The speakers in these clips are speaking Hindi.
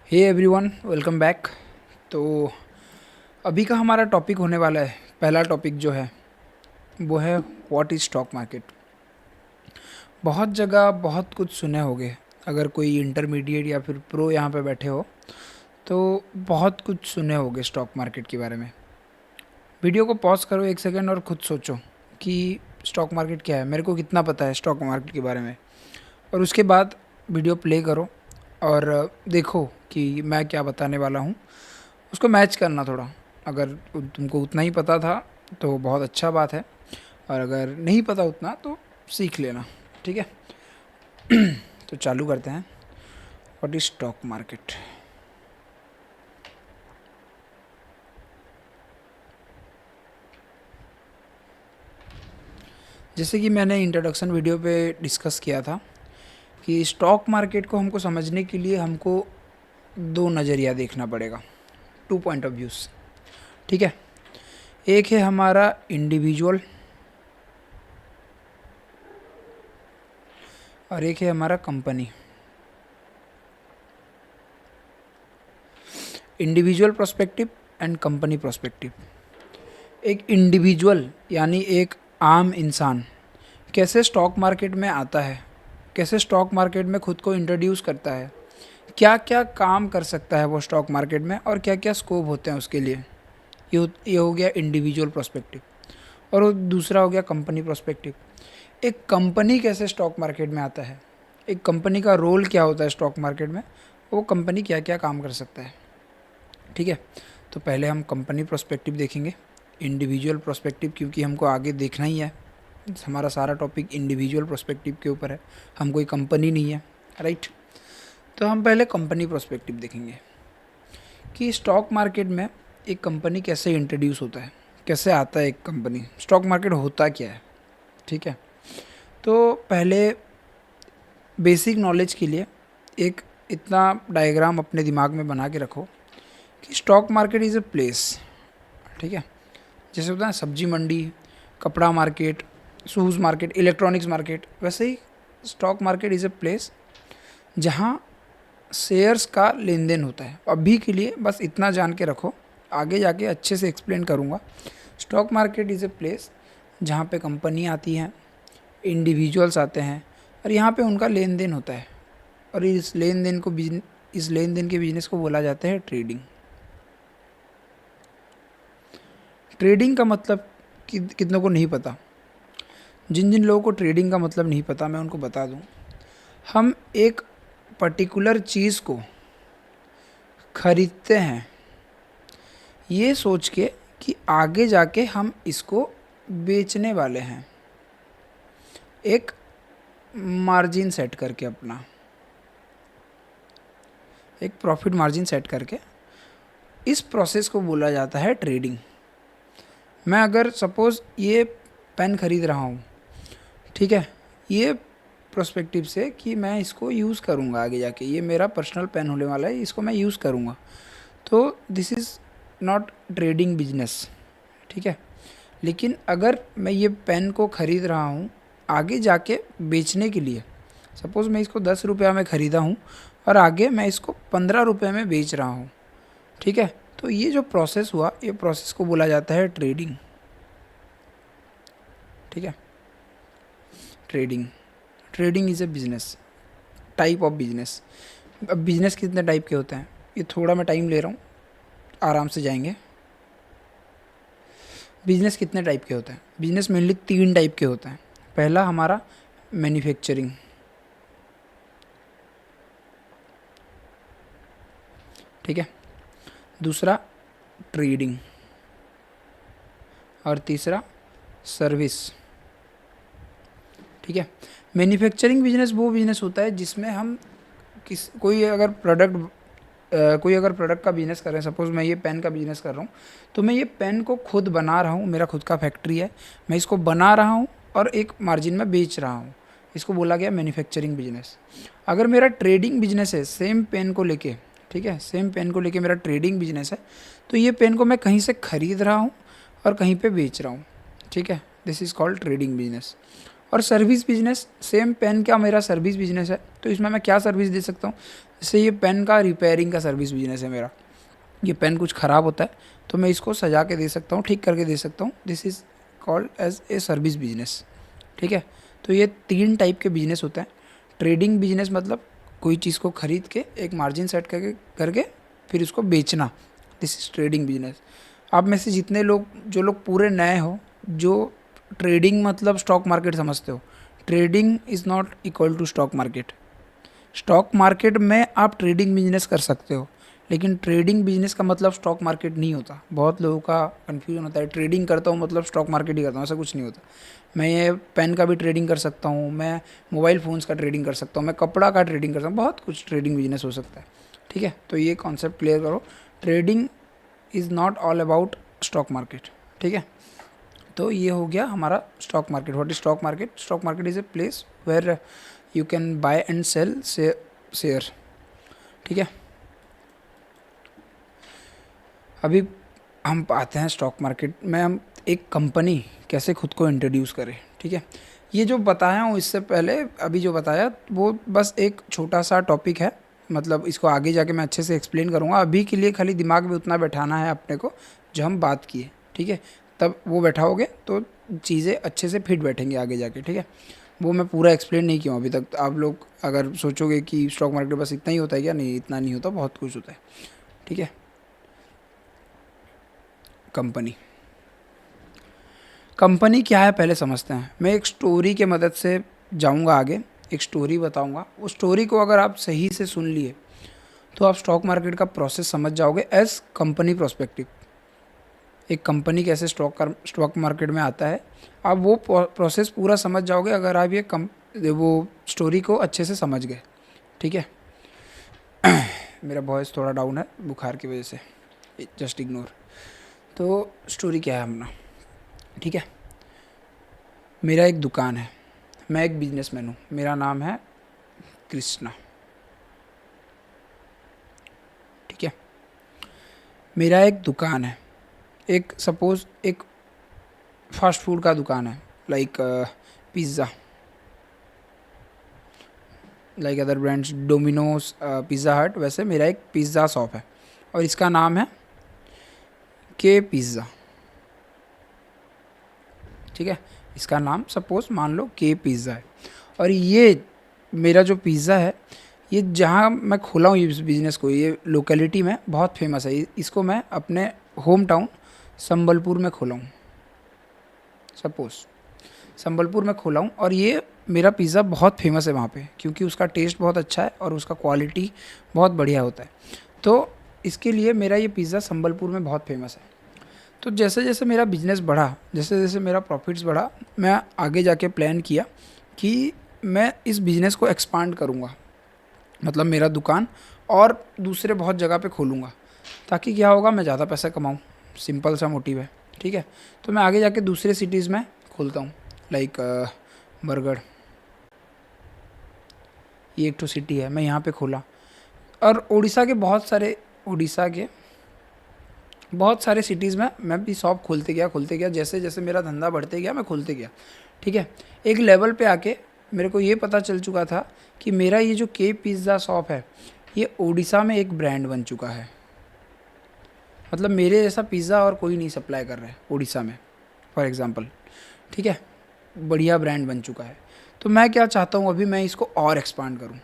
Hey everyone, welcome back. तो अभी का हमारा टॉपिक होने वाला है, पहला टॉपिक जो है वो है व्हाट इज़ स्टॉक मार्केट। बहुत जगह बहुत कुछ सुने होंगे। अगर कोई इंटरमीडिएट या फिर प्रो यहाँ पे बैठे हो तो बहुत कुछ सुने होंगे स्टॉक मार्केट के बारे में। वीडियो को पॉज करो एक सेकंड और ख़ुद सोचो कि स्टॉक मार्केट क्या है, मेरे को कितना पता है स्टॉक मार्केट के बारे में। और उसके बाद वीडियो प्ले करो और देखो कि मैं क्या बताने वाला हूँ, उसको मैच करना थोड़ा। अगर तुमको उतना ही पता था तो बहुत अच्छा बात है, और अगर नहीं पता उतना तो सीख लेना। ठीक है, तो चालू करते हैं। What is stock market. जैसे कि मैंने इंट्रोडक्शन वीडियो पे डिस्कस किया था कि स्टॉक मार्केट को हमको समझने के लिए हमको दो नज़रिया देखना पड़ेगा, टू पॉइंट ऑफ व्यूज़। ठीक है, एक है हमारा इंडिविजुअल और एक है हमारा company. Individual prospective and company prospective. एक इंडिविजुअल यानी एक आम इंसान कैसे स्टॉक मार्केट में आता है, कैसे स्टॉक मार्केट में खुद को इंट्रोड्यूस करता है, क्या क्या काम कर सकता है वो स्टॉक मार्केट में, और क्या क्या स्कोप होते हैं उसके लिए। ये हो गया इंडिविजुअल प्रोस्पेक्टिव। और वो दूसरा हो गया कंपनी प्रोस्पेक्टिव। एक कंपनी कैसे स्टॉक मार्केट में आता है, एक कंपनी का रोल क्या होता है स्टॉक मार्केट में, वो कंपनी क्या क्या काम कर सकता है। ठीक है, तो पहले हम कंपनी प्रोस्पेक्टिव देखेंगे, इंडिविजुअल प्रोस्पेक्टिव क्योंकि हमको आगे देखना ही है। हमारा सारा टॉपिक इंडिविजुअल प्रोस्पेक्टिव के ऊपर है, हम कोई कंपनी नहीं है, राइट। तो हम पहले कंपनी प्रोस्पेक्टिव देखेंगे कि स्टॉक मार्केट में एक कंपनी कैसे इंट्रोड्यूस होता है, कैसे आता है एक कंपनी, स्टॉक मार्केट होता क्या है। ठीक है, तो पहले बेसिक नॉलेज के लिए एक इतना डायग्राम अपने दिमाग में बना के रखो कि stock market is a place. ठीक है, जैसे होता है सब्जी मंडी, कपड़ा market, shoes market, electronics market, वैसे ही stock market is a place जहाँ शेयर्स का लेन देन होता है। अभी के लिए बस इतना जान के रखो, आगे जाके अच्छे से एक्सप्लेन करूँगा। Stock market is a place जहाँ पे कंपनी आती हैं, इंडिविजुअल्स आते हैं और यहाँ पे उनका लेन देन होता है। और इस लेन देन के बिजनेस को बोला जाता है ट्रेडिंग। ट्रेडिंग का मतलब कितनों को नहीं पता। जिन जिन लोगों को ट्रेडिंग का मतलब नहीं पता मैं उनको बता दूं। हम एक पर्टिकुलर चीज़ को खरीदते हैं ये सोच के कि आगे जाके हम इसको बेचने वाले हैं, एक मार्जिन सेट करके, अपना एक प्रॉफिट मार्जिन सेट करके। इस प्रोसेस को बोला जाता है ट्रेडिंग। मैं अगर सपोज़ ये पेन खरीद रहा हूँ, ठीक है, ये प्रोस्पेक्टिव से कि मैं इसको यूज़ करूँगा आगे जाके, ये मेरा पर्सनल पेन होने वाला है, इसको मैं यूज़ करूँगा, तो this is not trading business. ठीक है, लेकिन अगर मैं ये पेन को ख़रीद रहा हूँ आगे जाके बेचने के लिए, सपोज़ मैं इसको 10 रुपया में ख़रीदा हूँ और आगे मैं इसको 15 रुपये में बेच रहा हूँ। ठीक है, तो ये जो प्रोसेस हुआ, ये प्रोसेस को बोला जाता है ट्रेडिंग। ठीक है, trading is a business, type of business. अब बिजनेस कितने टाइप के होते हैं, ये थोड़ा मैं टाइम ले रहा हूँ, आराम से जाएंगे। बिजनेस कितने टाइप के होते हैं, बिजनेस मेनली 3 टाइप के होते हैं। पहला हमारा मैन्युफैक्चरिंग, ठीक है, दूसरा ट्रेडिंग, और तीसरा सर्विस। ठीक है, मैन्युफैक्चरिंग बिजनेस वो बिजनेस होता है जिसमें हम कोई अगर प्रोडक्ट का बिज़नेस कर रहे हैं। सपोज़ मैं ये पेन का बिज़नेस कर रहा हूँ, तो मैं ये पेन को खुद बना रहा हूँ, मेरा खुद का फैक्ट्री है, मैं इसको बना रहा हूँ और एक मार्जिन में बेच रहा हूँ, इसको बोला गया मैन्युफैक्चरिंग बिजनेस। अगर मेरा ट्रेडिंग बिजनेस है सेम पेन को लेके, ठीक है, सेम पेन को लेके मेरा ट्रेडिंग बिजनेस है, तो ये पेन को मैं कहीं से ख़रीद रहा हूँ और कहीं पर बेच रहा हूँ। ठीक है, this is called trading business. और सर्विस बिजनेस, सेम पेन का मेरा सर्विस बिजनेस है, तो इसमें मैं क्या सर्विस दे सकता हूँ, जैसे ये पेन का रिपेयरिंग का सर्विस बिजनेस है मेरा। ये पेन कुछ ख़राब होता है तो मैं इसको सजा के दे सकता हूँ, ठीक करके दे सकता हूँ। This is called as a service business. ठीक है, तो ये 3 टाइप के बिजनेस होते हैं। ट्रेडिंग बिजनेस मतलब कोई चीज़ को ख़रीद के एक मार्जिन सेट करके फिर उसको बेचना, दिस इज़ ट्रेडिंग बिजनेस। आप में से जितने लोग, जो लोग पूरे नए हो, जो ट्रेडिंग मतलब स्टॉक मार्केट समझते हो, trading is not equal to stock market. Stock market में आप ट्रेडिंग बिजनेस कर सकते हो, लेकिन ट्रेडिंग बिजनेस का मतलब स्टॉक मार्केट नहीं होता। बहुत लोगों का कन्फ्यूजन होता है, ट्रेडिंग करता हूँ मतलब स्टॉक मार्केट ही करता हूँ, ऐसा कुछ नहीं होता। मैं ये पेन का भी ट्रेडिंग कर सकता हूँ, मैं मोबाइल फ़ोन्स का ट्रेडिंग कर सकता हूँ, मैं कपड़ा का ट्रेडिंग कर सकता हूँ, बहुत कुछ ट्रेडिंग बिजनेस हो सकता है। ठीक है, तो ये कॉन्सेप्ट क्लियर करो, trading is not all about stock market. ठीक है, तो ये हो गया हमारा stock market. What is stock market? Stock market is a place where you can buy and sell share. ठीक है, अभी हम आते हैं स्टॉक मार्केट में, हम एक कंपनी कैसे खुद को इंट्रोड्यूस करें। ठीक है, ये जो बताया हूँ इससे पहले, अभी जो बताया वो बस एक छोटा सा टॉपिक है, मतलब इसको आगे जाके मैं अच्छे से एक्सप्लेन करूँगा। अभी के लिए खाली दिमाग में उतना बैठाना है अपने को जो हम बात किए। ठीक है, तब वो बैठाओगे तो चीज़ें अच्छे से फिट बैठेंगी आगे जाके। ठीक है, वो मैं पूरा एक्सप्लेन नहीं किया हूँ अभी तक। तो आप लोग अगर सोचोगे कि स्टॉक मार्केट बस इतना ही होता है क्या, नहीं, इतना नहीं होता, बहुत कुछ होता है। ठीक है, कंपनी, कंपनी क्या है पहले समझते हैं। मैं एक स्टोरी के मदद से जाऊंगा आगे, एक स्टोरी बताऊंगा। उस स्टोरी को अगर आप सही से सुन लिए तो आप स्टॉक मार्केट का प्रोसेस समझ जाओगे एज कंपनी प्रोस्पेक्टिव। एक कंपनी कैसे स्टॉक मार्केट में आता है, आप वो प्रोसेस पूरा समझ जाओगे अगर आप ये वो स्टोरी को अच्छे से समझ गए। ठीक है, मेरा वॉइस थोड़ा डाउन है बुखार की वजह से, जस्ट इग्नोर। तो स्टोरी क्या है अपना? ठीक है, मेरा एक दुकान है, मैं एक बिजनेसमैन हूँ, मेरा नाम है कृष्णा। ठीक है, मेरा एक दुकान है, एक सपोज़ एक फास्ट फूड का दुकान है, like pizza, like other brands, Domino's, pizza हट, वैसे मेरा एक पिज़्ज़ा शॉप है और इसका नाम है के पिज़्ज़ा। ठीक है, इसका नाम सपोज़ मान लो के पिज़्ज़ा है, और ये मेरा जो पिज़्ज़ा है, ये जहाँ मैं खोला हूँ इस बिज़नेस को, ये लोकेलिटी में बहुत फेमस है। इसको मैं अपने होम टाउन संबलपुर में खोला हूँ, सपोज़ संबलपुर में खोला हूँ, और ये मेरा पिज़्ज़ा बहुत फेमस है वहाँ पे, क्योंकि उसका टेस्ट बहुत अच्छा है और उसका क्वालिटी बहुत बढ़िया होता है। तो इसके लिए मेरा ये पिज़्ज़ा संबलपुर में बहुत फेमस है। तो जैसे जैसे मेरा बिज़नेस बढ़ा, जैसे जैसे मेरा प्रॉफिट्स बढ़ा, मैं आगे जाके प्लान किया कि मैं इस बिज़नेस को एक्सपांड करूँगा, मतलब मेरा दुकान और दूसरे बहुत जगह पे खोलूँगा, ताकि क्या होगा, मैं ज़्यादा पैसा कमाऊँ। सिंपल सा मोटिव है। ठीक है, तो मैं आगे जाके दूसरे सिटीज़ में खोलता हूँ, लाइक बरगढ़, ये एक तो सिटी है, मैं यहाँ पे खोला। और उड़ीसा के बहुत सारे सिटीज़ में मैं भी शॉप खोलते गया, जैसे जैसे मेरा धंधा बढ़ते गया मैं खोलते गया। ठीक है, एक लेवल पे आके मेरे को ये पता चल चुका था कि मेरा ये जो के पिज़्ज़ा शॉप है, ये उड़ीसा में एक ब्रांड बन चुका है। मतलब मेरे जैसा पिज़्ज़ा और कोई नहीं सप्लाई कर रहा है उड़ीसा में, फॉर एग्ज़ाम्पल। ठीक है, बढ़िया ब्रांड बन चुका है। तो मैं क्या चाहता हूँ, अभी मैं इसको और एक्सपांड करूँ,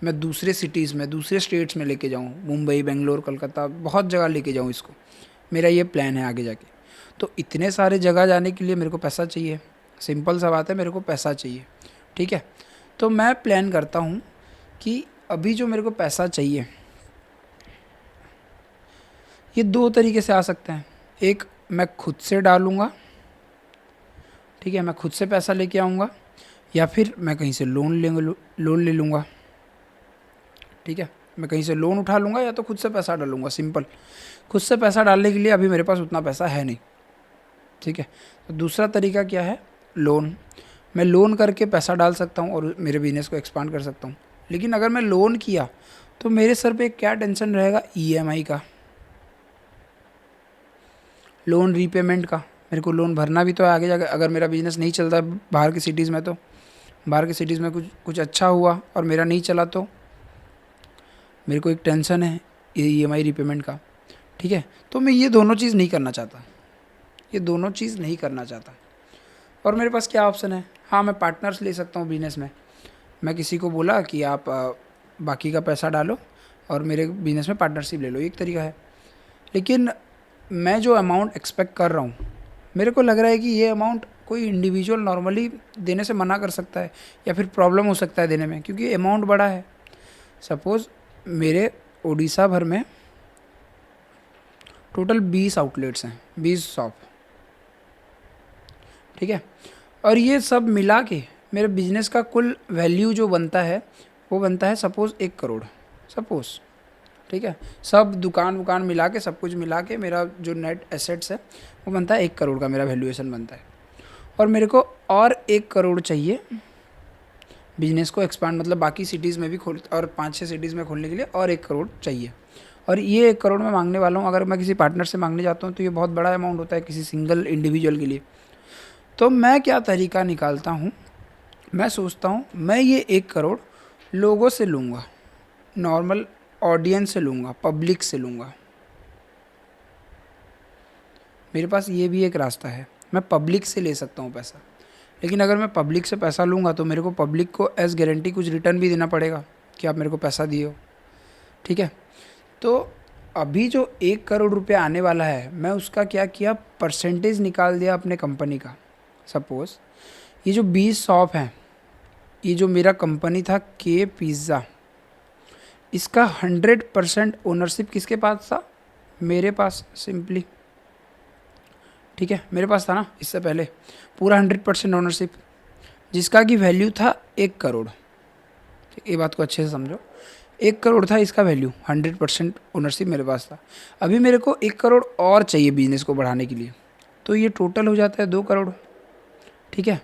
मैं दूसरे सिटीज़ में, दूसरे स्टेट्स में लेके जाऊँ, मुंबई, बेंगलोर, कलकत्ता, बहुत जगह लेके जाऊँ इसको। मेरा ये प्लान है आगे जाके। तो इतने सारे जगह जाने के लिए मेरे को पैसा चाहिए, सिंपल सा बात है, मेरे को पैसा चाहिए। ठीक है, तो मैं प्लान करता हूँ कि अभी जो मेरे को पैसा चाहिए, ये 2 तरीके से आ सकते हैं। एक, मैं खुद से डालूँगा, ठीक है, मैं खुद से पैसा लेके आऊँगा, या फिर मैं कहीं से लोन ले लूँगा। ठीक है, मैं कहीं से लोन उठा लूँगा या तो खुद से पैसा डालूँगा। सिंपल, खुद से पैसा डालने के लिए अभी मेरे पास उतना पैसा है नहीं। ठीक है, तो दूसरा तरीका क्या है, लोन। मैं लोन करके पैसा डाल सकता हूँ और मेरे बिज़नेस को एक्सपांड कर सकता हूँ। लेकिन अगर मैं लोन किया तो मेरे सर पे क्या टेंशन रहेगा, ईएमआई का, लोन रीपेमेंट का। मेरे को लोन भरना भी तो है आगे जाकर, अगर मेरा बिज़नेस नहीं चलता बाहर की सिटीज़ में तो। बाहर की सिटीज़ में कुछ कुछ अच्छा हुआ और मेरा नहीं चला तो मेरे को एक टेंशन है ईएमआई रीपेमेंट का, ठीक है। तो मैं ये दोनों चीज़ नहीं करना चाहता, ये दोनों चीज़ नहीं करना चाहता। और मेरे पास क्या ऑप्शन है? हाँ, मैं पार्टनर्स ले सकता हूँ बिजनेस में। मैं किसी को बोला कि आप बाकी का पैसा डालो और मेरे बिजनेस में पार्टनरशिप ले लो, एक तरीका है। लेकिन मैं जो अमाउंट एक्सपेक्ट कर रहा हूँ, मेरे को लग रहा है कि ये अमाउंट कोई इंडिविजुअल नॉर्मली देने से मना कर सकता है या फिर प्रॉब्लम हो सकता है देने में, क्योंकि अमाउंट बड़ा है। सपोज़ मेरे उड़ीसा भर में टोटल 20 आउटलेट्स हैं, 20 शॉप, ठीक है। और ये सब मिला के मेरे बिजनेस का कुल वैल्यू जो बनता है वो बनता है सपोज़ 1 करोड़, सपोज़, ठीक है। सब दुकान वुकान मिला के, सब कुछ मिला के मेरा जो नेट एसेट्स है वो बनता है 1 करोड़ का, मेरा वैल्यूएशन बनता है। और मेरे को और 1 करोड़ चाहिए बिजनेस को एक्सपांड, मतलब बाकी सिटीज़ में भी खोल, और 5-6 सिटीज़ में खोलने के लिए और 1 करोड़ चाहिए। और ये 1 करोड़ मैं मांगने वाला हूँ। अगर मैं किसी पार्टनर से मांगने जाता हूँ तो ये बहुत बड़ा अमाउंट होता है किसी सिंगल इंडिविजुअल के लिए। तो मैं क्या तरीका निकालता हूँ, मैं सोचता हूँ मैं ये 1 करोड़ लोगों से लूँगा, नॉर्मल ऑडियंस से लूँगा, पब्लिक से लूँगा। मेरे पास ये भी एक रास्ता है, मैं पब्लिक से ले सकता हूँ पैसा। लेकिन अगर मैं पब्लिक से पैसा लूँगा तो मेरे को पब्लिक को एज गारंटी कुछ रिटर्न भी देना पड़ेगा कि आप मेरे को पैसा दिए हो, ठीक है। तो अभी जो 1 करोड़ रुपये आने वाला है, मैं उसका क्या किया, परसेंटेज निकाल दिया अपने कंपनी का। सपोज़ ये जो 20 शॉप हैं, ये जो मेरा कंपनी था के पिज़्ज़ा, इसका 100% ओनरशिप किसके पास था? मेरे पास, सिंपली, ठीक है। मेरे पास था ना इससे पहले पूरा 100% ओनरशिप, जिसका कि वैल्यू था 1 करोड़। ये बात को अच्छे से समझो, 1 करोड़ था इसका वैल्यू, 100% ओनरशिप मेरे पास था। अभी मेरे को 1 करोड़ और चाहिए बिजनेस को बढ़ाने के लिए, तो ये टोटल हो जाता है 2 करोड़, ठीक है।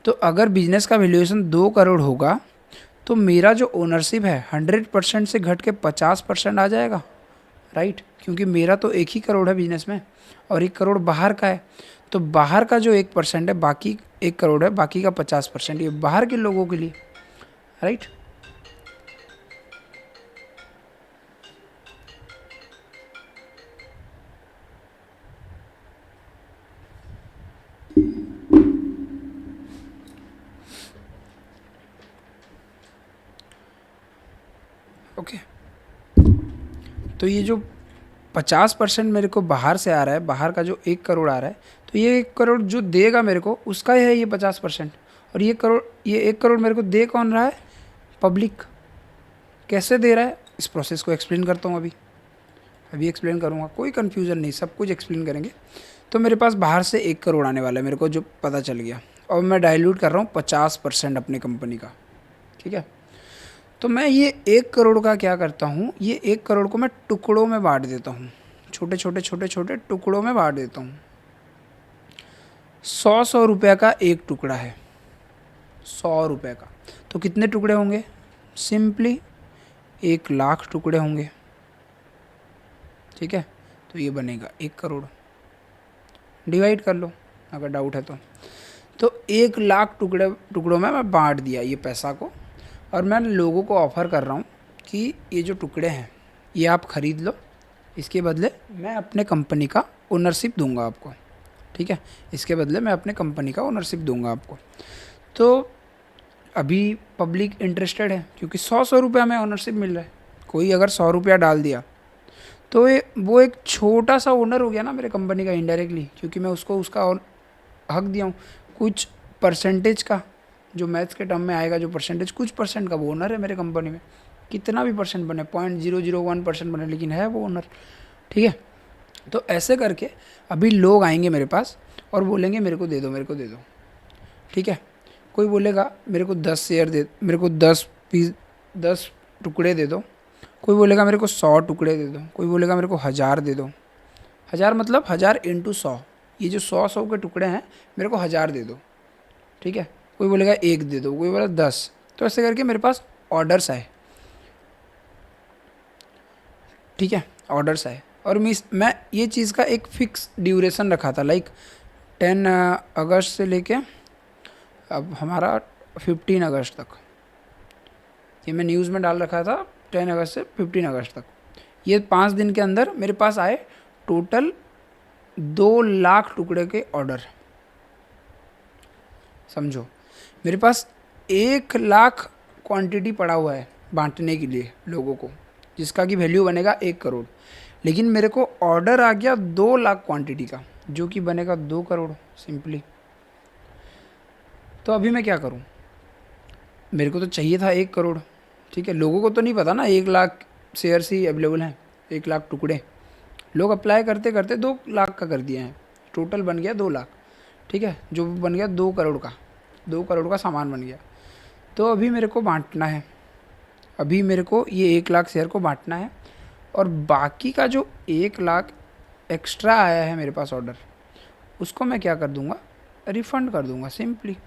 तो अगर बिजनेस का वैल्यूएशन 2 करोड़ होगा तो मेरा जो ओनरशिप है 100% से घट के 50% आ जाएगा, राइट। क्योंकि मेरा तो 1 ही करोड़ है बिजनेस में और 1 करोड़ बाहर का है। तो बाहर का जो 1% है, बाकी 1 करोड़ है, बाकी का 50% ये बाहर के लोगों के लिए, राइट। ओके, तो ये जो 50% मेरे को बाहर से आ रहा है, बाहर का जो 1 करोड़ आ रहा है, तो ये 1 करोड़ जो देगा मेरे को उसका है ये 50%। और ये 1 करोड़ मेरे को दे कौन रहा है? पब्लिक। कैसे दे रहा है, इस प्रोसेस को एक्सप्लेन करता हूँ अभी एक्सप्लेन करूँगा, कोई कन्फ्यूज़न नहीं, सब कुछ एक्सप्लेन करेंगे। तो मेरे पास बाहर से 1 करोड़ आने वाला है, मेरे को जो पता चल गया, और मैं डाइल्यूट कर रहा हूँ 50% अपनी कंपनी का, ठीक है। तो मैं ये 1 करोड़ का क्या करता हूँ, ये 1 करोड़ को मैं टुकड़ों में बांट देता हूँ, छोटे छोटे छोटे छोटे टुकड़ों में बांट देता हूँ। 100 रुपये का एक टुकड़ा है, 100 रुपये का, तो कितने टुकड़े होंगे? सिंपली 1 लाख टुकड़े होंगे, ठीक है। तो ये बनेगा 1 करोड़, डिवाइड कर लो अगर डाउट है तो 1 लाख टुकड़ों में मैं बांट दिया ये पैसा को। और मैं लोगों को ऑफ़र कर रहा हूँ कि ये जो टुकड़े हैं ये आप ख़रीद लो, इसके बदले मैं अपने कंपनी का ओनरशिप दूंगा आपको, ठीक है। इसके बदले मैं अपने कंपनी का ओनरशिप दूंगा आपको। तो अभी पब्लिक इंटरेस्टेड है क्योंकि 100 रुपया में ओनरशिप मिल रहा है। कोई अगर 100 रुपया डाल दिया तो वो एक छोटा सा ओनर हो गया ना मेरे कंपनी का इनडायरेक्टली, क्योंकि मैं उसको उसका हक दिया हूँ। कुछ परसेंटेज का, जो मैथ्स के टर्म में आएगा, जो परसेंटेज, कुछ परसेंट का वो ओनर है मेरे कंपनी में। कितना भी परसेंट बने, 0.001% बने, लेकिन है वो ओनर, ठीक है। तो ऐसे करके अभी लोग आएंगे मेरे पास और बोलेंगे मेरे को दे दो, मेरे को दे दो, ठीक है। कोई बोलेगा मेरे को 10 शेयर दे, मेरे को 10 टुकड़े दे दो। कोई बोलेगा मेरे को 100 टुकड़े दे दो। कोई बोलेगा मेरे को 1000 दे दो। 1000 मतलब 1000 इंटू 100, ये जो 100 के टुकड़े हैं मेरे को 1000 दे दो, ठीक है। कोई बोलेगा 1 दे दो, कोई बोला 10। तो ऐसे करके मेरे पास ऑर्डर्स आए, ठीक है, ऑर्डर्स आए। और मैं ये चीज़ का एक फ़िक्स ड्यूरेशन रखा था, लाइक 10 अगस्त से लेके अब हमारा 15 अगस्त तक। ये मैं न्यूज़ में डाल रखा था 10 अगस्त से 15 अगस्त तक। ये 5 दिन के अंदर मेरे पास आए टोटल 2 लाख टुकड़े के ऑर्डर। समझो, मेरे पास 1 लाख क्वांटिटी पड़ा हुआ है बांटने के लिए लोगों को, जिसका कि वैल्यू बनेगा 1 करोड़। लेकिन मेरे को ऑर्डर आ गया 2 लाख क्वांटिटी का, जो कि बनेगा 2 करोड़ सिंपली। तो अभी मैं क्या करूं? मेरे को तो चाहिए था 1 करोड़, ठीक है। लोगों को तो नहीं पता ना 1 लाख शेयर्स ही अवेलेबल हैं, 1 लाख टुकड़े। लोग अप्लाई करते करते 2 लाख का कर दिए हैं, टोटल बन गया 2 लाख, ठीक है। जो बन गया 2 करोड़ का, 2 करोड़ का सामान बन गया। तो अभी मेरे को बांटना है, अभी मेरे को ये 1 लाख शेयर को बांटना है, और बाकी का जो 1 लाख एक्स्ट्रा आया है मेरे पास ऑर्डर, उसको मैं क्या कर दूंगा? रिफ़ंड कर दूंगा सिंपली।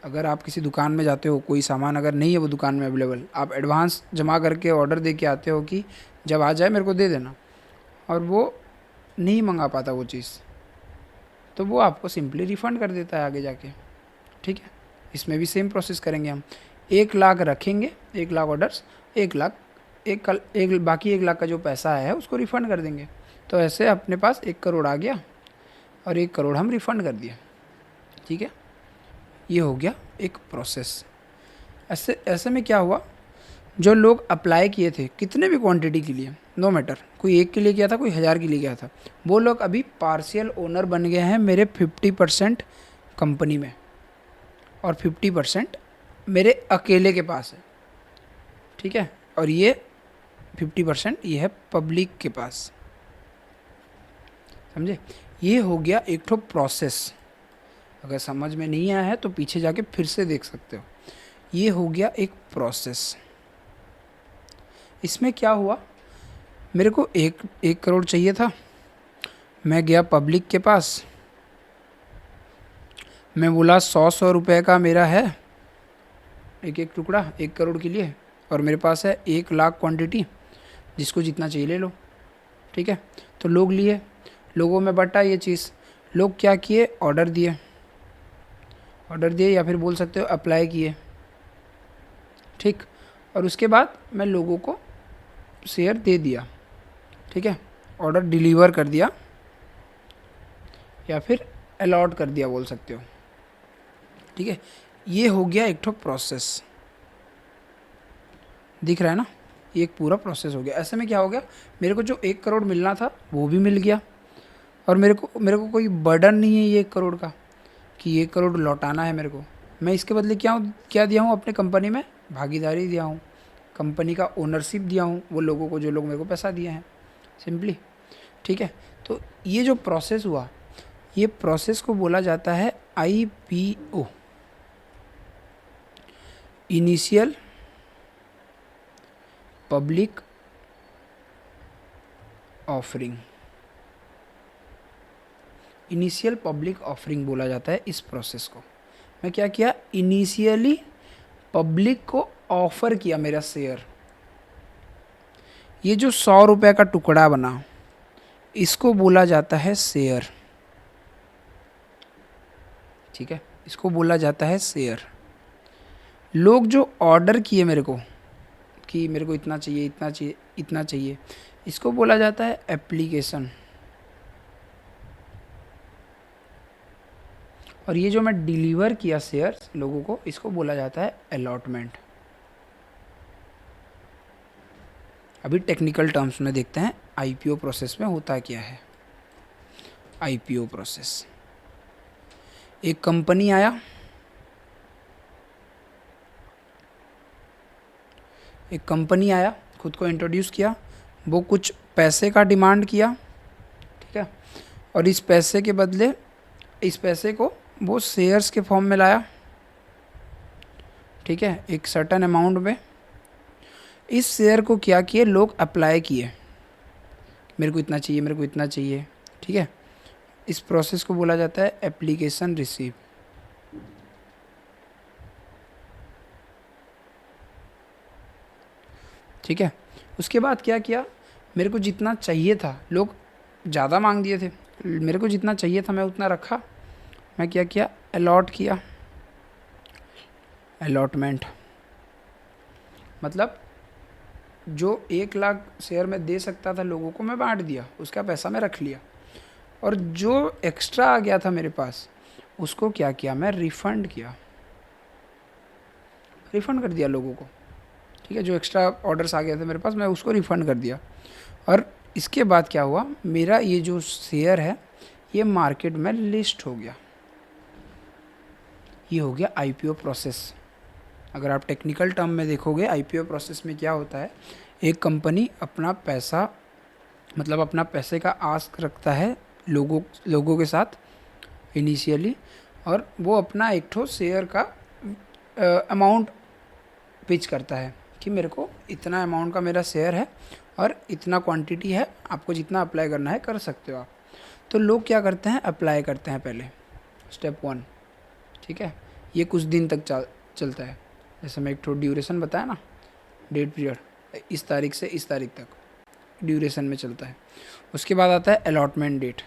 अगर आप किसी दुकान में जाते हो, कोई सामान अगर नहीं है वो दुकान में अवेलेबल, आप एडवांस जमा करके ऑर्डर दे के आते हो कि जब आ जाए मेरे को दे देना, और वो नहीं मंगा पाता वो चीज़, तो वो आपको सिंपली रिफ़ंड कर देता है आगे जाके, ठीक है। इसमें भी सेम प्रोसेस करेंगे हम। 1 लाख रखेंगे, 1 लाख ऑर्डर्स, 1 लाख बाकी 1 लाख का जो पैसा आया है उसको रिफ़ंड कर देंगे। तो ऐसे अपने पास 1 करोड़ आ गया, और 1 करोड़ हम रिफ़ंड कर दिए, ठीक है। ये हो गया एक प्रोसेस। ऐसे में क्या हुआ, जो लोग अप्लाई किए थे कितने भी क्वांटिटी के लिए, नो मैटर, कोई 1 के लिए किया था, कोई 1000 के लिए किया था, वो लोग अभी पार्शियल ओनर बन गए हैं मेरे 50% कंपनी में, और 50% मेरे अकेले के पास है, ठीक है। और ये 50% ये है पब्लिक के पास, समझे। ये हो गया एक ठो प्रोसेस। अगर समझ में नहीं आया है तो पीछे जाके फिर से देख सकते हो। ये हो गया एक प्रोसेस। इसमें क्या हुआ, मेरे को एक करोड़ चाहिए था, मैं गया पब्लिक के पास, मैं बोला 100 रुपए का मेरा है एक एक टुकड़ा 1 करोड़ के लिए, और मेरे पास है 1 लाख क्वांटिटी, जिसको जितना चाहिए ले लो, ठीक है। तो लोग लिए, लोगों में बटा ये चीज़। लोग क्या किए, ऑर्डर दिए या फिर बोल सकते हो अप्लाई किए, ठीक। और उसके बाद मैं लोगों को शेयर दे दिया, ठीक है। ऑर्डर डिलीवर कर दिया या फिर अलॉट कर दिया बोल सकते हो, ठीक है। ये हो गया एक ठो प्रोसेस, दिख रहा है ना, ये एक पूरा प्रोसेस हो गया। ऐसे में क्या हो गया, मेरे को जो 1 करोड़ मिलना था वो भी मिल गया, और मेरे को कोई बर्डन नहीं है ये 1 करोड़ का कि 1 करोड़ लौटाना है मेरे को। मैं इसके बदले क्या दिया हूँ, अपने कंपनी में भागीदारी दिया हूँ, कंपनी का ओनरशिप दिया हूँ वो लोगों को, जो लोग मेरे को पैसा दिए हैं सिंपली, ठीक है। तो ये जो प्रोसेस हुआ, ये प्रोसेस को बोला जाता है IPO, initial public offering. Initial public offering बोला जाता है इस प्रोसेस को। मैं क्या किया, इनिशियली पब्लिक को ऑफर किया मेरा शेयर। ये जो 100 रुपये का टुकड़ा बना, इसको बोला जाता है शेयर, ठीक है, इसको बोला जाता है शेयर। लोग जो ऑर्डर किए मेरे को कि मेरे को इतना चाहिए, इतना चाहिए, इतना चाहिए, इसको बोला जाता है एप्लीकेशन। और ये जो मैं डिलीवर किया शेयर्स लोगों को, इसको बोला जाता है अलॉटमेंट। अभी टेक्निकल टर्म्स में देखते हैं IPO प्रोसेस में होता क्या है। IPO प्रोसेस, एक कंपनी आया, खुद को इंट्रोड्यूस किया, वो कुछ पैसे का डिमांड किया, ठीक है। और इस पैसे के बदले, इस पैसे को वो शेयर्स के फॉर्म में लाया, ठीक है, एक सर्टेन अमाउंट में। इस शेयर को क्या किए, लोग अप्लाई किए, मेरे को इतना चाहिए, मेरे को इतना चाहिए, ठीक है। इस प्रोसेस को बोला जाता है एप्लीकेशन रिसीव। ठीक है। उसके बाद क्या किया, मेरे को जितना चाहिए था, लोग ज़्यादा मांग दिए थे, मेरे को जितना चाहिए था मैं उतना रखा। मैं क्या किया, अलॉट किया, अलॉटमेंट मतलब जो 1 लाख शेयर में दे सकता था लोगों को मैं बांट दिया, उसका पैसा मैं रख लिया, और जो एक्स्ट्रा आ गया था मेरे पास उसको क्या किया, मैं रिफ़ंड किया, रिफ़ंड कर दिया लोगों को। ठीक है, जो एक्स्ट्रा ऑर्डर्स आ गए थे मेरे पास मैं उसको रिफ़ंड कर दिया। और इसके बाद क्या हुआ, मेरा ये जो शेयर है ये मार्केट में लिस्ट हो गया। ये हो गया आईपीओ प्रोसेस। अगर आप टेक्निकल टर्म में देखोगे आईपीओ प्रोसेस में क्या होता है, एक कंपनी अपना पैसा मतलब अपना पैसे का आस्क रखता है लोगों के साथ इनिशियली, और वो अपना एक ठो शेयर का अमाउंट पिच करता है कि मेरे को इतना अमाउंट का मेरा शेयर है और इतना क्वांटिटी है, आपको जितना अप्लाई करना है कर सकते हो आप। तो लोग क्या करते हैं, अप्लाई करते हैं पहले, स्टेप 1। ठीक है, ये कुछ दिन तक चलता है। जैसे मैं एक ठो ड्यूरेशन बताया ना, डेट पीरियड, इस तारीख से इस तारीख तक ड्यूरेशन में चलता है। उसके बाद आता है अलॉटमेंट डेट।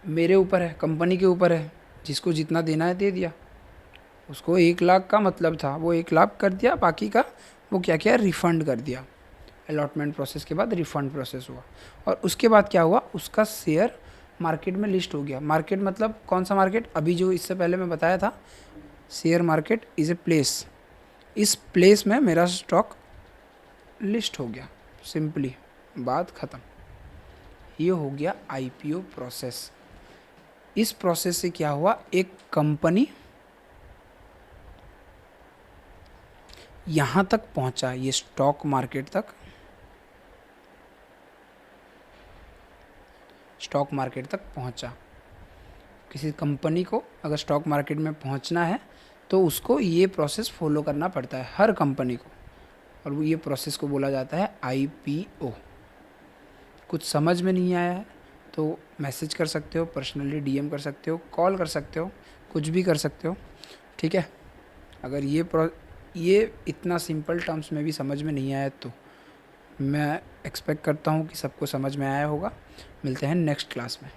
मेरे ऊपर है, कंपनी के ऊपर है, जिसको जितना देना है दे दिया। उसको 1 लाख का मतलब था, वो 1 लाख कर दिया, बाकी का वो क्या किया, रिफ़ंड कर दिया। अलॉटमेंट प्रोसेस के बाद रिफ़ंड प्रोसेस हुआ, और उसके बाद क्या हुआ, उसका शेयर मार्केट में लिस्ट हो गया। मार्केट मतलब कौन सा मार्केट, अभी जो इससे पहले मैं बताया था, share market is a place. इस प्लेस में मेरा स्टॉक लिस्ट हो गया, सिंपली बात ख़त्म। ये हो गया आईपीओ प्रोसेस। इस प्रोसेस से क्या हुआ, एक कंपनी यहाँ तक पहुँचा, ये स्टॉक मार्केट तक, स्टॉक मार्केट तक पहुँचा। किसी कंपनी को अगर स्टॉक मार्केट में पहुँचना है तो उसको ये प्रोसेस फॉलो करना पड़ता है, हर कंपनी को, और वो ये प्रोसेस को बोला जाता है आईपीओ। कुछ समझ में नहीं आया है तो मैसेज कर सकते हो, पर्सनली डीएम कर सकते हो, कॉल कर सकते हो, कुछ भी कर सकते हो। ठीक है, अगर ये इतना सिंपल टर्म्स में भी समझ में नहीं आया तो मैं एक्सपेक्ट करता हूँ कि सबको समझ में आया होगा। मिलते हैं नेक्स्ट क्लास में।